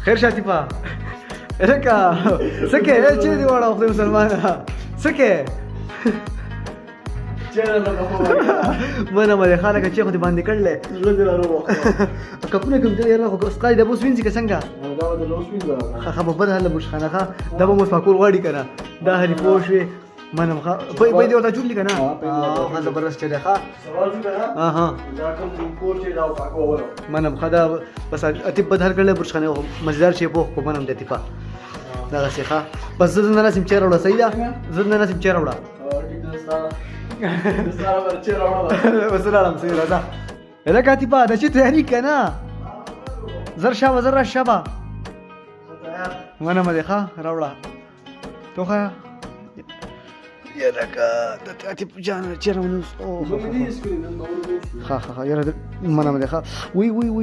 خیر شاتیپا لکه سکه چې دی وړه خو مسلمان سکه منه مله خانه چې خو دې باندې کړلې زړه دې راروه کپونه کوم دې را خو سکای د بوس وینځي که څنګه دا د لوس وینځه خبر هله مش خانه دا به مو فاکول غواړي کنه دا هری پوښې منم په دې وتا جوړ لیکنه ها زبردست چره ښا سوال وکړه ها دا کوم کور چې دا پاکو منم خدا بس اتیب بدل کړل برشخانه مزدار شي په کو منم د اتفاق دا څه بس زه نه لازم چیرې وړه صحیح ده زه نه لازم چیرې وړه بس راړم صحیح راځه اله کاتبه د چې تیاری کنه زر شابه زر شابه منم دې ښا راوړه توخه يا لك تاتي بجانا تشيرونس اوه زه مې دې سکرین نن نور خا يا منم دې ښا وي